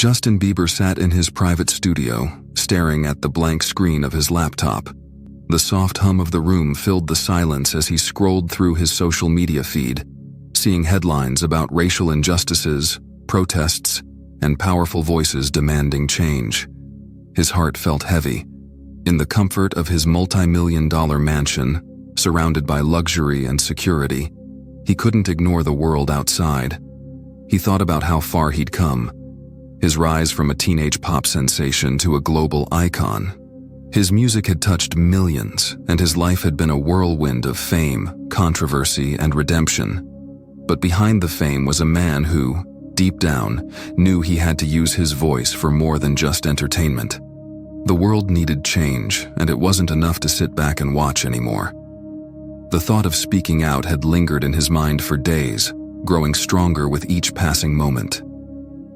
Justin Bieber sat in his private studio, staring at the blank screen of his laptop. The soft hum of the room filled the silence as he scrolled through his social media feed, seeing headlines about racial injustices, protests, and powerful voices demanding change. His heart felt heavy. In the comfort of his multi-million-dollar mansion, surrounded by luxury and security, he couldn't ignore the world outside. He thought about how far he'd come, his rise from a teenage pop sensation to a global icon. His music had touched millions, and his life had been a whirlwind of fame, controversy, and redemption. But behind the fame was a man who, deep down, knew he had to use his voice for more than just entertainment. The world needed change, and it wasn't enough to sit back and watch anymore. The thought of speaking out had lingered in his mind for days, growing stronger with each passing moment.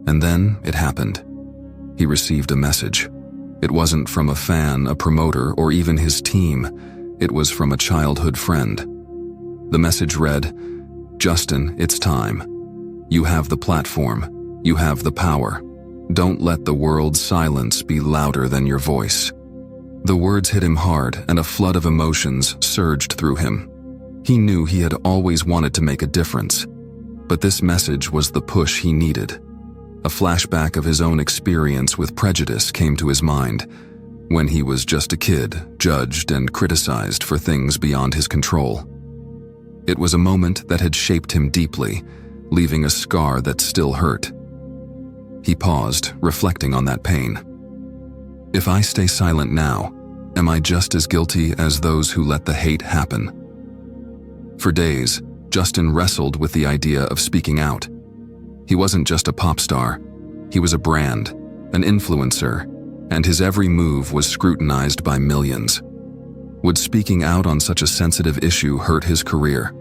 And then it happened. He received a message. It wasn't from a fan, a promoter, or even his team. It was from a childhood friend. The message read, "Justin, it's time. You have the platform. You have the power. Don't let the world's silence be louder than your voice." The words hit him hard, and a flood of emotions surged through him. He knew he had always wanted to make a difference, but this message was the push he needed. A flashback of his own experience with prejudice came to his mind, when he was just a kid, judged and criticized for things beyond his control. It was a moment that had shaped him deeply, leaving a scar that still hurt. He paused, reflecting on that pain. If I stay silent now, am I just as guilty as those who let the hate happen? For days, Justin wrestled with the idea of speaking out. He wasn't just a pop star. He was a brand, an influencer, and his every move was scrutinized by millions. Would speaking out on such a sensitive issue hurt his career?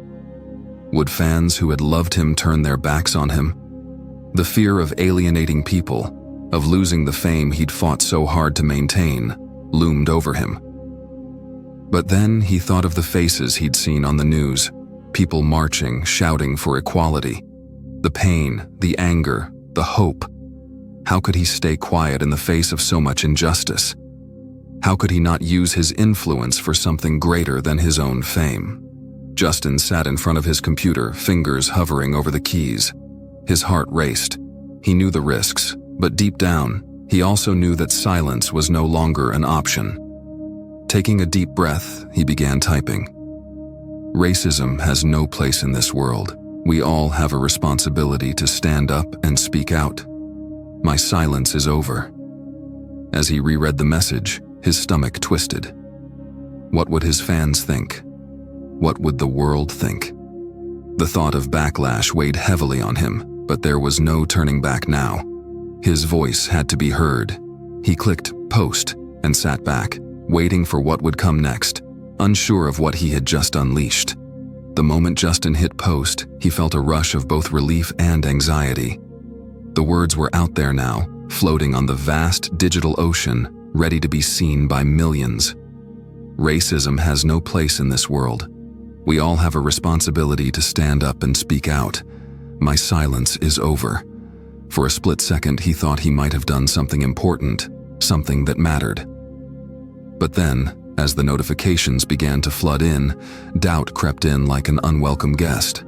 Would fans who had loved him turn their backs on him? The fear of alienating people, of losing the fame he'd fought so hard to maintain, loomed over him. But then he thought of the faces he'd seen on the news, people marching, shouting for equality. The pain, the anger, the hope. How could he stay quiet in the face of so much injustice? How could he not use his influence for something greater than his own fame? Justin sat in front of his computer, fingers hovering over the keys. His heart raced. He knew the risks, but deep down, he also knew that silence was no longer an option. Taking a deep breath, he began typing. Racism has no place in this world. We all have a responsibility to stand up and speak out. My silence is over. As he reread the message, his stomach twisted. What would his fans think? What would the world think? The thought of backlash weighed heavily on him, but there was no turning back now. His voice had to be heard. He clicked post and sat back, waiting for what would come next, unsure of what he had just unleashed. The moment Justin hit post, he felt a rush of both relief and anxiety. The words were out there now, floating on the vast digital ocean, ready to be seen by millions. Racism has no place in this world. We all have a responsibility to stand up and speak out. My silence is over. For a split second, he thought he might have done something important, something that mattered. But then, as the notifications began to flood in, doubt crept in like an unwelcome guest.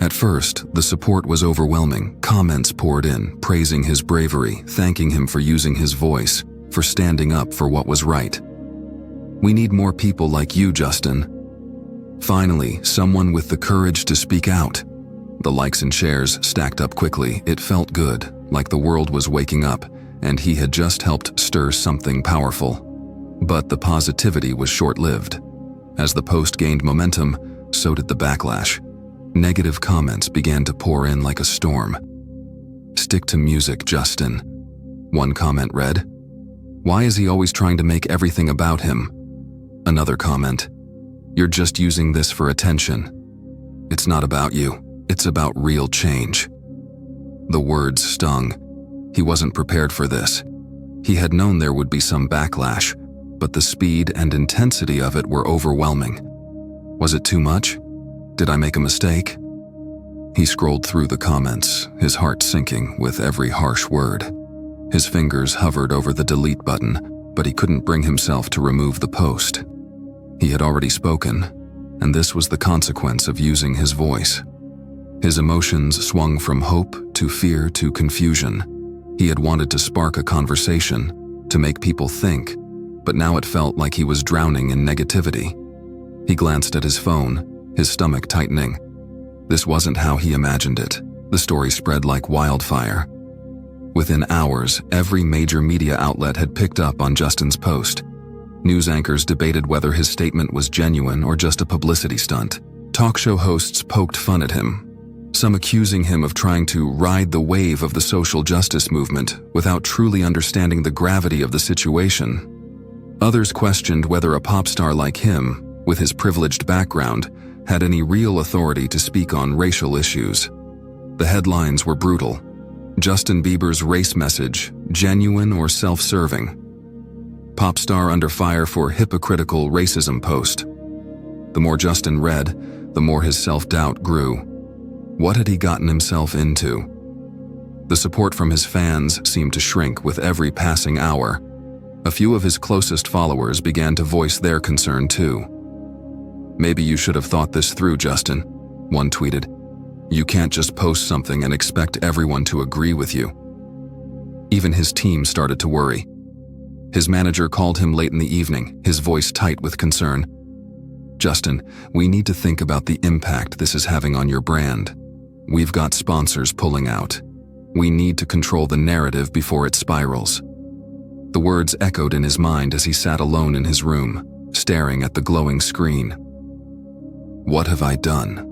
At first, the support was overwhelming. Comments poured in, praising his bravery, thanking him for using his voice, for standing up for what was right. We need more people like you, Justin. Finally, someone with the courage to speak out. The likes and shares stacked up quickly. It felt good, like the world was waking up, and he had just helped stir something powerful. But the positivity was short-lived. As the post gained momentum, so did the backlash. Negative comments began to pour in like a storm. Stick to music, Justin. One comment read, "Why is he always trying to make everything about him?" Another comment, "You're just using this for attention. It's not about you. It's about real change." The words stung. He wasn't prepared for this. He had known there would be some backlash, but the speed and intensity of it were overwhelming. Was it too much? Did I make a mistake? He scrolled through the comments, his heart sinking with every harsh word. His fingers hovered over the delete button, but he couldn't bring himself to remove the post. He had already spoken, and this was the consequence of using his voice. His emotions swung from hope to fear to confusion. He had wanted to spark a conversation, to make people think, but now it felt like he was drowning in negativity. He glanced at his phone, his stomach tightening. This wasn't how he imagined it. The story spread like wildfire. Within hours, every major media outlet had picked up on Justin's post. News anchors debated whether his statement was genuine or just a publicity stunt. Talk show hosts poked fun at him, some accusing him of trying to ride the wave of the social justice movement without truly understanding the gravity of the situation. Others questioned whether a pop star like him, with his privileged background, had any real authority to speak on racial issues. The headlines were brutal. Justin Bieber's race message, genuine or self-serving. Pop star under fire for hypocritical racism post. The more Justin read, the more his self-doubt grew. What had he gotten himself into? The support from his fans seemed to shrink with every passing hour. A few of his closest followers began to voice their concern too. "Maybe you should have thought this through, Justin," one tweeted. "You can't just post something and expect everyone to agree with you." Even his team started to worry. His manager called him late in the evening, his voice tight with concern. "Justin, we need to think about the impact this is having on your brand. We've got sponsors pulling out. We need to control the narrative before it spirals." The words echoed in his mind as he sat alone in his room, staring at the glowing screen. What have I done?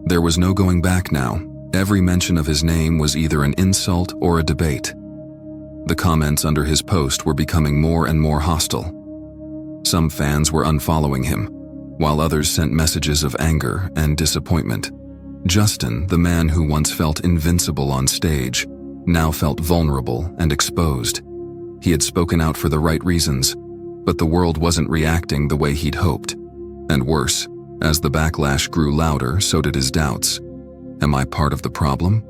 There was no going back now. Every mention of his name was either an insult or a debate. The comments under his post were becoming more and more hostile. Some fans were unfollowing him, while others sent messages of anger and disappointment. Justin, the man who once felt invincible on stage, now felt vulnerable and exposed. He had spoken out for the right reasons, but the world wasn't reacting the way he'd hoped. And worse, as the backlash grew louder, so did his doubts. Am I part of the problem?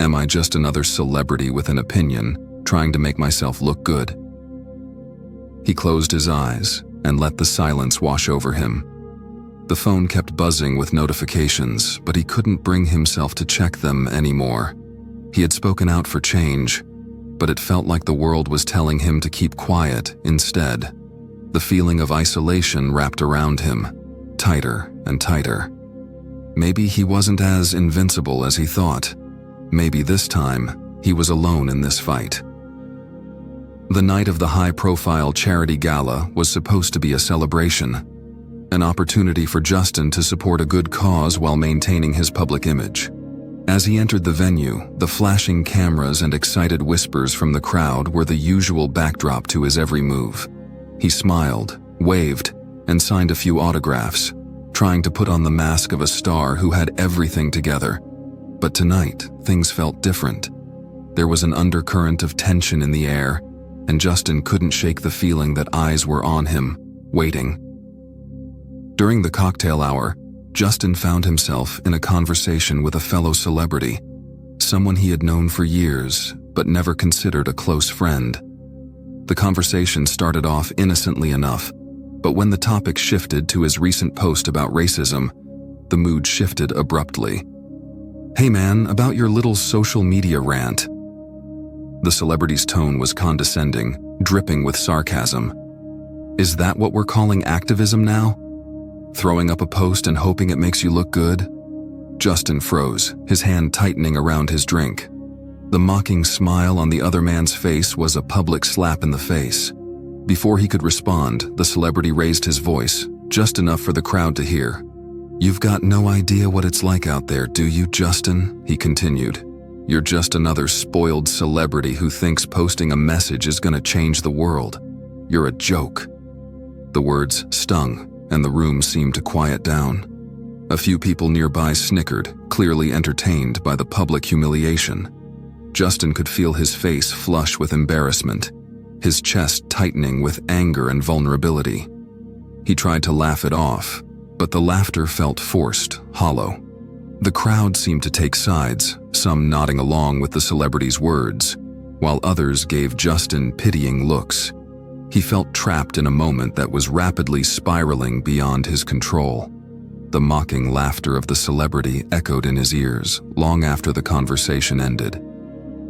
Am I just another celebrity with an opinion, trying to make myself look good? He closed his eyes and let the silence wash over him. The phone kept buzzing with notifications, but he couldn't bring himself to check them anymore. He had spoken out for change, but it felt like the world was telling him to keep quiet instead. The feeling of isolation wrapped around him, tighter and tighter. Maybe he wasn't as invincible as he thought. Maybe this time, he was alone in this fight. The night of the high-profile charity gala was supposed to be a celebration, an opportunity for Justin to support a good cause while maintaining his public image. As he entered the venue, the flashing cameras and excited whispers from the crowd were the usual backdrop to his every move. He smiled, waved, and signed a few autographs, trying to put on the mask of a star who had everything together. But tonight, things felt different. There was an undercurrent of tension in the air, and Justin couldn't shake the feeling that eyes were on him, waiting. During the cocktail hour, Justin found himself in a conversation with a fellow celebrity, someone he had known for years, but never considered a close friend. The conversation started off innocently enough, but when the topic shifted to his recent post about racism, the mood shifted abruptly. "Hey man, about your little social media rant." The celebrity's tone was condescending, dripping with sarcasm. "Is that what we're calling activism now? Throwing up a post and hoping it makes you look good?" Justin froze, his hand tightening around his drink. The mocking smile on the other man's face was a public slap in the face. Before he could respond, the celebrity raised his voice, just enough for the crowd to hear. "You've got no idea what it's like out there, do you, Justin?" he continued. "You're just another spoiled celebrity who thinks posting a message is gonna change the world. You're a joke." The words stung, and the room seemed to quiet down. A few people nearby snickered, clearly entertained by the public humiliation. Justin could feel his face flush with embarrassment, his chest tightening with anger and vulnerability. He tried to laugh it off, but the laughter felt forced, hollow. The crowd seemed to take sides, some nodding along with the celebrity's words, while others gave Justin pitying looks. He felt trapped in a moment that was rapidly spiraling beyond his control. The mocking laughter of the celebrity echoed in his ears long after the conversation ended.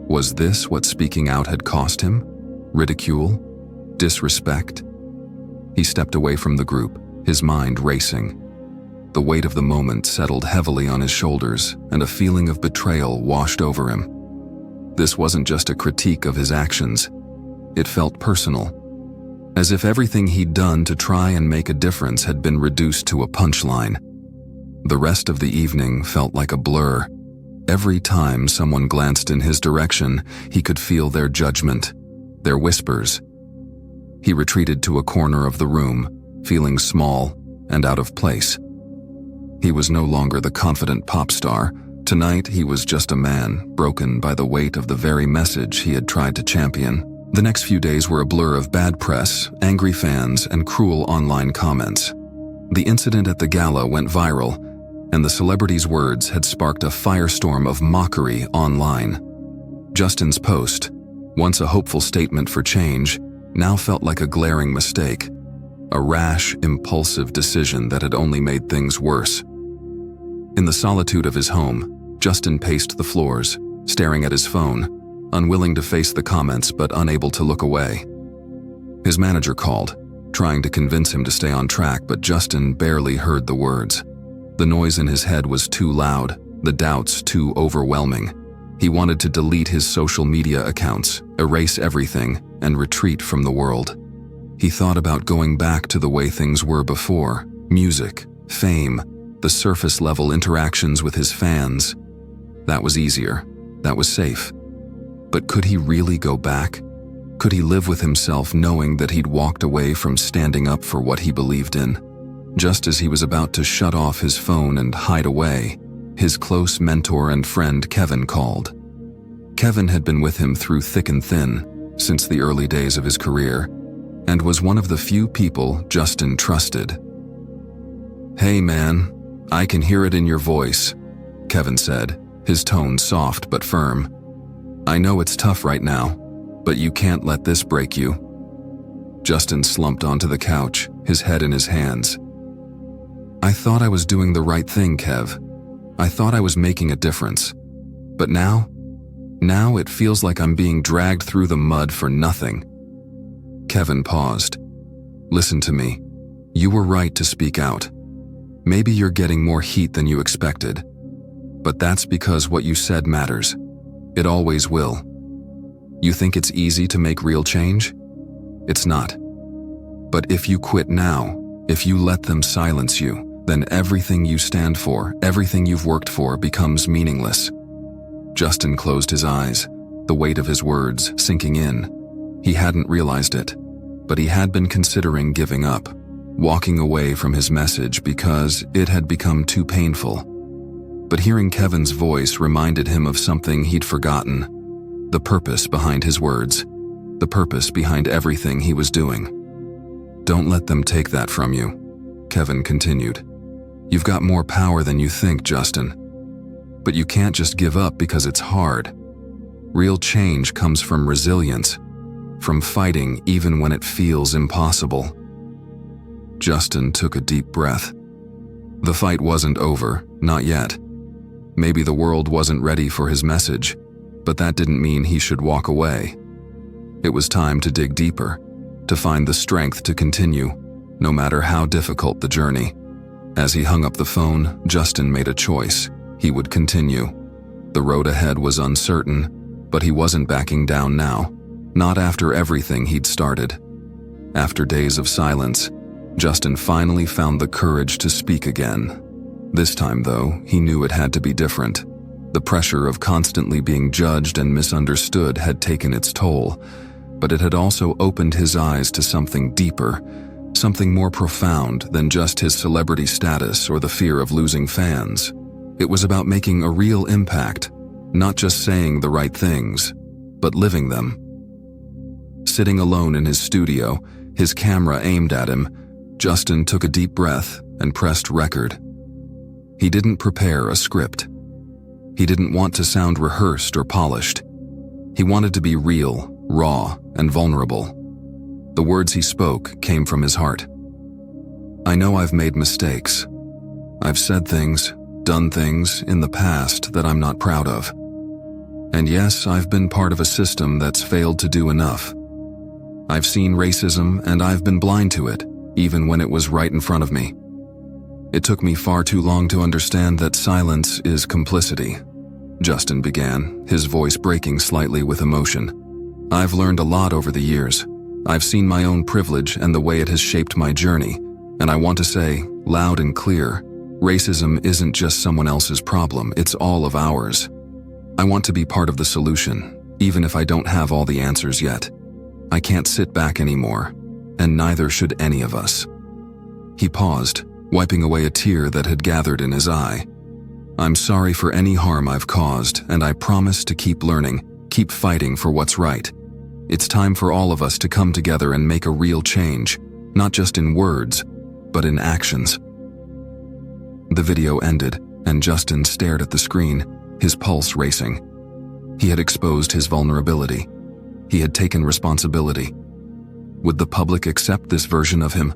Was this what speaking out had cost him? Ridicule? Disrespect? He stepped away from the group, his mind racing. The weight of the moment settled heavily on his shoulders, and a feeling of betrayal washed over him. This wasn't just a critique of his actions. It felt personal, as if everything he'd done to try and make a difference had been reduced to a punchline. The rest of the evening felt like a blur. Every time someone glanced in his direction, he could feel their judgment, their whispers. He retreated to a corner of the room, feeling small and out of place. He was no longer the confident pop star. Tonight, he was just a man, broken by the weight of the very message he had tried to champion. The next few days were a blur of bad press, angry fans, and cruel online comments. The incident at the gala went viral, and the celebrity's words had sparked a firestorm of mockery online. Justin's post, once a hopeful statement for change, now felt like a glaring mistake, a rash, impulsive decision that had only made things worse. In the solitude of his home, Justin paced the floors, staring at his phone, unwilling to face the comments but unable to look away. His manager called, trying to convince him to stay on track, but Justin barely heard the words. The noise in his head was too loud, the doubts too overwhelming. He wanted to delete his social media accounts, erase everything, and retreat from the world. He thought about going back to the way things were before: music, fame, the surface-level interactions with his fans. That was easier. That was safe. But could he really go back? Could he live with himself knowing that he'd walked away from standing up for what he believed in? Just as he was about to shut off his phone and hide away, his close mentor and friend Kevin called. Kevin had been with him through thick and thin, since the early days of his career, and was one of the few people Justin trusted. "Hey man, I can hear it in your voice," Kevin said, his tone soft but firm. "I know it's tough right now, but you can't let this break you." Justin slumped onto the couch, his head in his hands. "I thought I was doing the right thing, Kev. I thought I was making a difference. But now it feels like I'm being dragged through the mud for nothing." Kevin paused. "Listen to me. You were right to speak out. Maybe you're getting more heat than you expected. But that's because what you said matters. It always will. You think it's easy to make real change? It's not. But if you quit now, if you let them silence you, then everything you stand for, everything you've worked for, becomes meaningless." Justin closed his eyes, the weight of his words sinking in. He hadn't realized it, but he had been considering giving up, walking away from his message because it had become too painful. But hearing Kevin's voice reminded him of something he'd forgotten: the purpose behind his words, the purpose behind everything he was doing. "Don't let them take that from you," Kevin continued. "You've got more power than you think, Justin. But you can't just give up because it's hard. Real change comes from resilience, from fighting even when it feels impossible." Justin took a deep breath. The fight wasn't over, not yet. Maybe the world wasn't ready for his message, but that didn't mean he should walk away. It was time to dig deeper, to find the strength to continue, no matter how difficult the journey. As he hung up the phone, Justin made a choice. He would continue. The road ahead was uncertain, but he wasn't backing down now, not after everything he'd started. After days of silence, Justin finally found the courage to speak again. This time, though, he knew it had to be different. The pressure of constantly being judged and misunderstood had taken its toll, but it had also opened his eyes to something deeper, something more profound than just his celebrity status or the fear of losing fans. It was about making a real impact, not just saying the right things, but living them. Sitting alone in his studio, his camera aimed at him, Justin took a deep breath and pressed record. He didn't prepare a script. He didn't want to sound rehearsed or polished. He wanted to be real, raw, and vulnerable. The words he spoke came from his heart. I know I've made mistakes. I've said things, done things in the past that I'm not proud of. And yes, I've been part of a system that's failed to do enough. I've seen racism and I've been blind to it, even when it was right in front of me. It took me far too long to understand that silence is complicity, Justin began, his voice breaking slightly with emotion. I've learned a lot over the years. I've seen my own privilege and the way it has shaped my journey, and I want to say, loud and clear, racism isn't just someone else's problem, it's all of ours. I want to be part of the solution, even if I don't have all the answers yet. I can't sit back anymore, and neither should any of us. He paused, wiping away a tear that had gathered in his eye. I'm sorry for any harm I've caused, and I promise to keep learning, keep fighting for what's right. It's time for all of us to come together and make a real change, not just in words, but in actions. The video ended, and Justin stared at the screen, his pulse racing. He had exposed his vulnerability. He had taken responsibility. Would the public accept this version of him?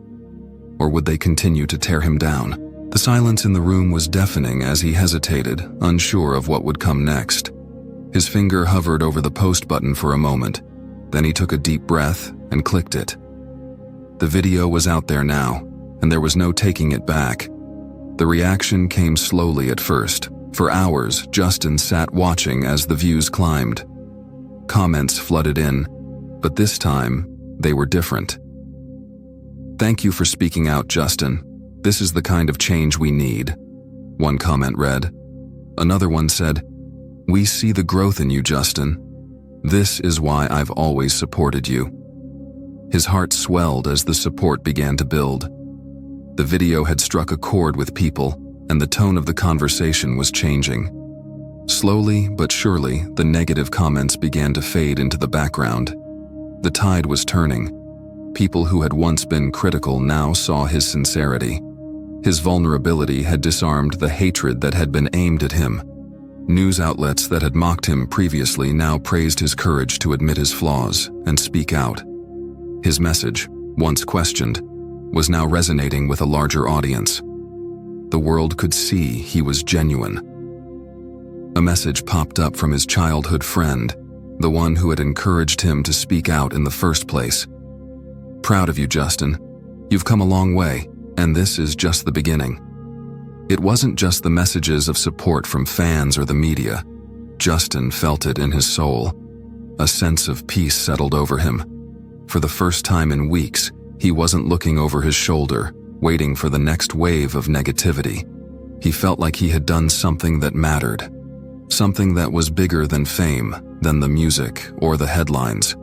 Or would they continue to tear him down? The silence in the room was deafening as he hesitated, unsure of what would come next. His finger hovered over the post button for a moment. Then he took a deep breath and clicked it. The video was out there now, and there was no taking it back. The reaction came slowly at first. For hours, Justin sat watching as the views climbed. Comments flooded in, but this time, they were different. Thank you for speaking out, Justin. This is the kind of change we need, one comment read. Another one said, we see the growth in you, Justin. This is why I've always supported you. His heart swelled as the support began to build. The video had struck a chord with people, and the tone of the conversation was changing. Slowly but surely, the negative comments began to fade into the background. The tide was turning. People who had once been critical now saw his sincerity. His vulnerability had disarmed the hatred that had been aimed at him. News outlets that had mocked him previously now praised his courage to admit his flaws and speak out. His message, once questioned, was now resonating with a larger audience. The world could see he was genuine. A message popped up from his childhood friend, the one who had encouraged him to speak out in the first place. Proud of you, Justin. You've come a long way, and this is just the beginning. It wasn't just the messages of support from fans or the media. Justin felt it in his soul. A sense of peace settled over him. For the first time in weeks, he wasn't looking over his shoulder, waiting for the next wave of negativity. He felt like he had done something that mattered. Something that was bigger than fame, than the music or the headlines.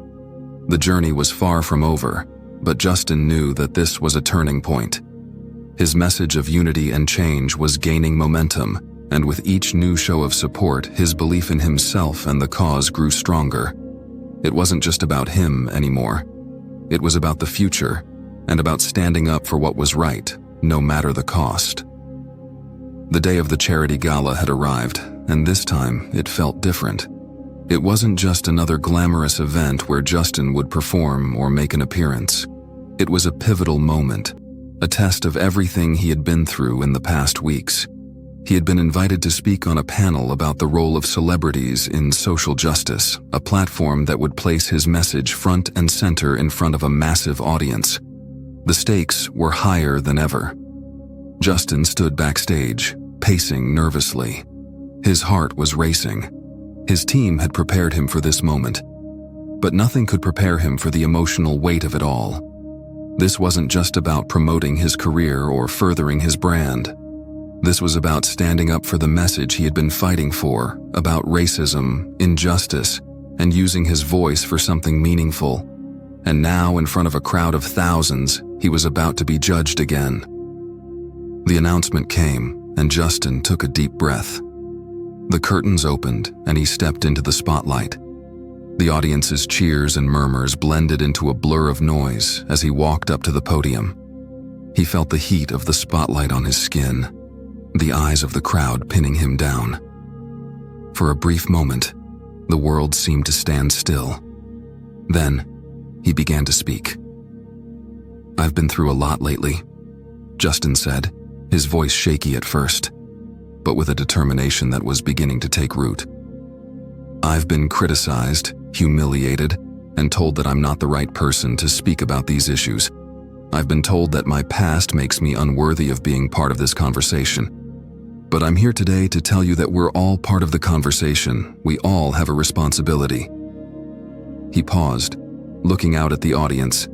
The journey was far from over, but Justin knew that this was a turning point. His message of unity and change was gaining momentum, and with each new show of support, his belief in himself and the cause grew stronger. It wasn't just about him anymore. It was about the future, and about standing up for what was right, no matter the cost. The day of the charity gala had arrived, and this time it felt different. It wasn't just another glamorous event where Justin would perform or make an appearance. It was a pivotal moment, a test of everything he had been through in the past weeks. He had been invited to speak on a panel about the role of celebrities in social justice, a platform that would place his message front and center in front of a massive audience. The stakes were higher than ever. Justin stood backstage, pacing nervously. His heart was racing. His team had prepared him for this moment, but nothing could prepare him for the emotional weight of it all. This wasn't just about promoting his career or furthering his brand. This was about standing up for the message he had been fighting for, about racism, injustice, and using his voice for something meaningful. And now, in front of a crowd of thousands, he was about to be judged again. The announcement came, and Justin took a deep breath. The curtains opened, and he stepped into the spotlight. The audience's cheers and murmurs blended into a blur of noise as he walked up to the podium. He felt the heat of the spotlight on his skin, the eyes of the crowd pinning him down. For a brief moment, The world seemed to stand still. Then, he began to speak. "I've been through a lot lately," Justin said, his voice shaky at first, but with a determination that was beginning to take root. "I've been criticized, humiliated, and told that I'm not the right person to speak about these issues. I've been told that my past makes me unworthy of being part of this conversation. But I'm here today to tell you that we're all part of the conversation. We all have a responsibility." He paused, looking out at the audience,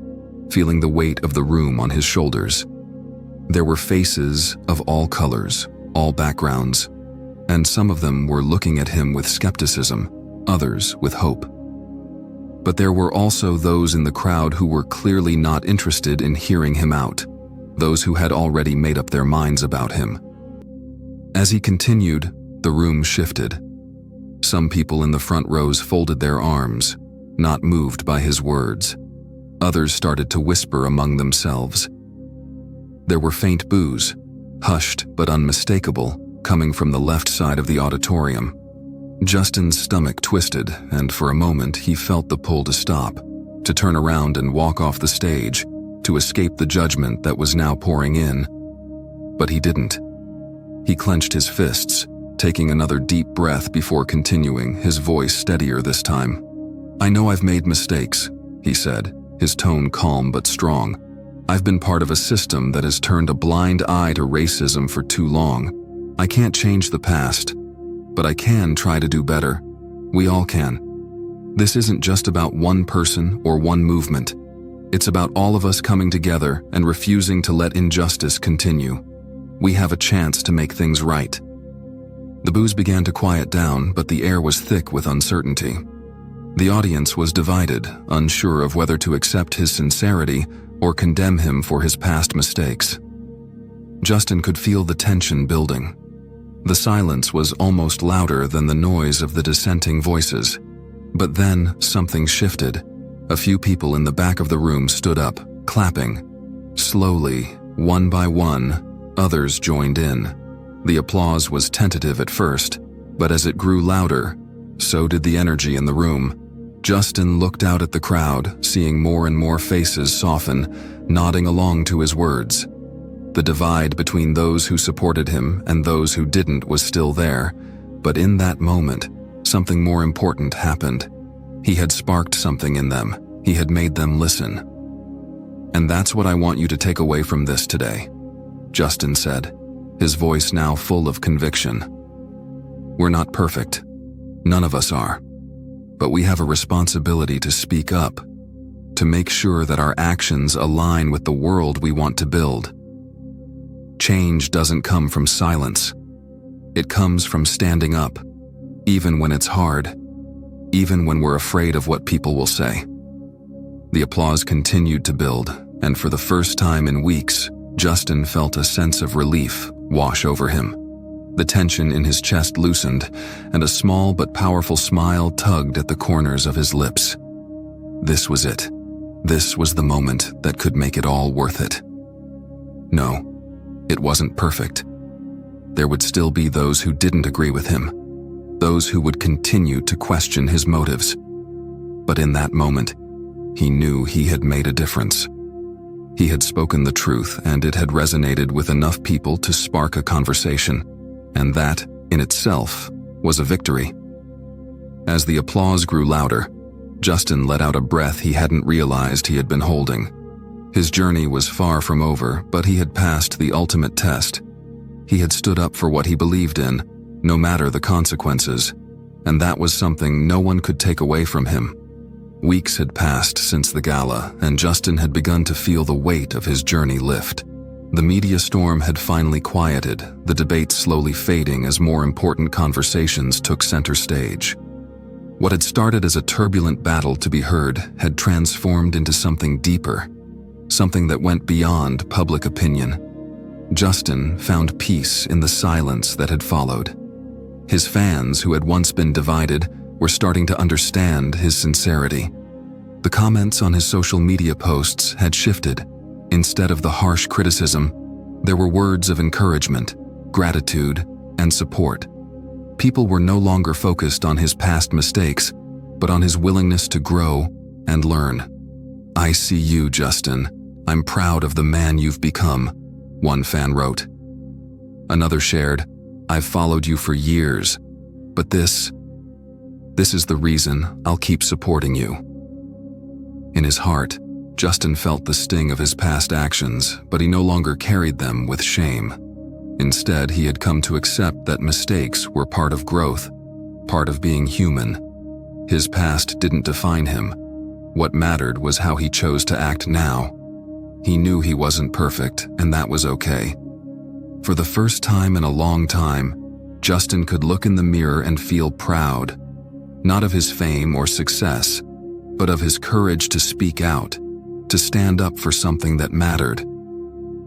feeling the weight of the room on his shoulders. There were faces of all colors, all backgrounds, and some of them were looking at him with skepticism, others with hope. But there were also those in the crowd who were clearly not interested in hearing him out, those who had already made up their minds about him. As he continued, the room shifted. Some people in the front rows folded their arms, not moved by his words. Others started to whisper among themselves. There were faint boos, hushed but unmistakable, coming from the left side of the auditorium. Justin's stomach twisted, and for a moment he felt the pull to stop, to turn around and walk off the stage, to escape the judgment that was now pouring in. But he didn't. He clenched his fists, taking another deep breath before continuing, his voice steadier this time. "I know I've made mistakes," he said, his tone calm but strong. "I've been part of a system that has turned a blind eye to racism for too long. I can't change the past, but I can try to do better. We all can. This isn't just about one person or one movement. It's about all of us coming together and refusing to let injustice continue. We have a chance to make things right." The boos began to quiet down, but the air was thick with uncertainty. The audience was divided, unsure of whether to accept his sincerity or condemn him for his past mistakes. Justin could feel the tension building. The silence was almost louder than the noise of the dissenting voices. But then something shifted. A few people in the back of the room stood up, clapping. Slowly, one by one, others joined in. The applause was tentative at first, but as it grew louder, so did the energy in the room. Justin looked out at the crowd, seeing more and more faces soften, nodding along to his words. The divide between those who supported him and those who didn't was still there, but in that moment, something more important happened. He had sparked something in them. He had made them listen. "And that's what I want you to take away from this today," Justin said, his voice now full of conviction. "We're not perfect. None of us are. But we have a responsibility to speak up, to make sure that our actions align with the world we want to build. Change doesn't come from silence. It comes from standing up, even when it's hard, even when we're afraid of what people will say." The applause continued to build, and for the first time in weeks, Justin felt a sense of relief wash over him. The tension in his chest loosened, and a small but powerful smile tugged at the corners of his lips. This was it. This was the moment that could make it all worth it. No, it wasn't perfect. There would still be those who didn't agree with him, those who would continue to question his motives. But in that moment, he knew he had made a difference. He had spoken the truth, and it had resonated with enough people to spark a conversation. And that, in itself, was a victory. As the applause grew louder, Justin let out a breath he hadn't realized he had been holding. His journey was far from over, but he had passed the ultimate test. He had stood up for what he believed in, no matter the consequences, and that was something no one could take away from him. Weeks had passed since the gala, and Justin had begun to feel the weight of his journey lift. The media storm had finally quieted, the debate slowly fading as more important conversations took center stage. What had started as a turbulent battle to be heard had transformed into something deeper, something that went beyond public opinion. Justin found peace in the silence that had followed. His fans, who had once been divided, were starting to understand his sincerity. The comments on his social media posts had shifted. Instead of the harsh criticism, there were words of encouragement, gratitude, and support. People were no longer focused on his past mistakes, but on his willingness to grow and learn. "I see you, Justin. I'm proud of the man you've become," one fan wrote. Another shared, "I've followed you for years, but this is the reason I'll keep supporting you." In his heart, Justin felt the sting of his past actions, but he no longer carried them with shame. Instead, he had come to accept that mistakes were part of growth, part of being human. His past didn't define him. What mattered was how he chose to act now. He knew he wasn't perfect, and that was okay. For the first time in a long time, Justin could look in the mirror and feel proud, not of his fame or success, but of his courage to speak out, to stand up for something that mattered.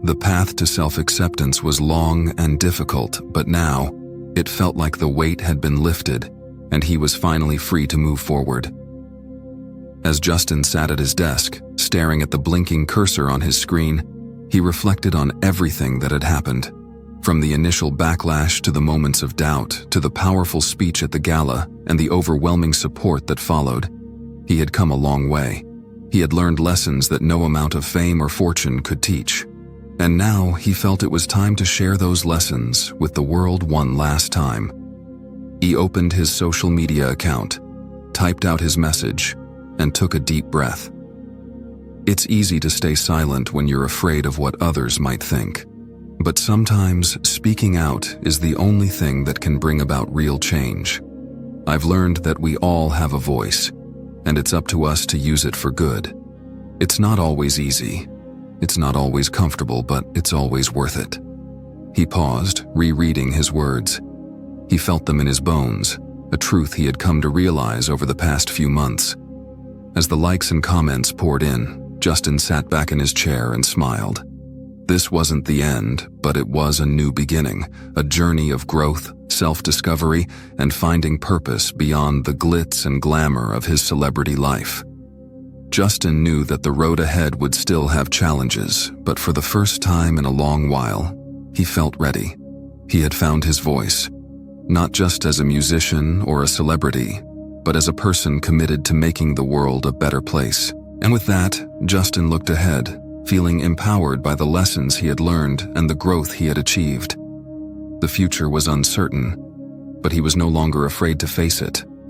The path to self-acceptance was long and difficult, but now, it felt like the weight had been lifted, and he was finally free to move forward. As Justin sat at his desk, staring at the blinking cursor on his screen, he reflected on everything that had happened. From the initial backlash to the moments of doubt, to the powerful speech at the gala and the overwhelming support that followed. He had come a long way. He had learned lessons that no amount of fame or fortune could teach. And now he felt it was time to share those lessons with the world one last time. He opened his social media account, typed out his message, and took a deep breath. It's easy to stay silent when you're afraid of what others might think. But sometimes speaking out is the only thing that can bring about real change. I've learned that we all have a voice, and it's up to us to use it for good. It's not always easy. It's not always comfortable, but it's always worth it. He paused, rereading his words. He felt them in his bones, a truth he had come to realize over the past few months. As the likes and comments poured in, Justin sat back in his chair and smiled. This wasn't the end, but it was a new beginning, a journey of growth, self-discovery, and finding purpose beyond the glitz and glamour of his celebrity life. Justin knew that the road ahead would still have challenges, but for the first time in a long while, he felt ready. He had found his voice, not just as a musician or a celebrity, but as a person committed to making the world a better place. And with that, Justin looked ahead, feeling empowered by the lessons he had learned and the growth he had achieved. The future was uncertain, but he was no longer afraid to face it.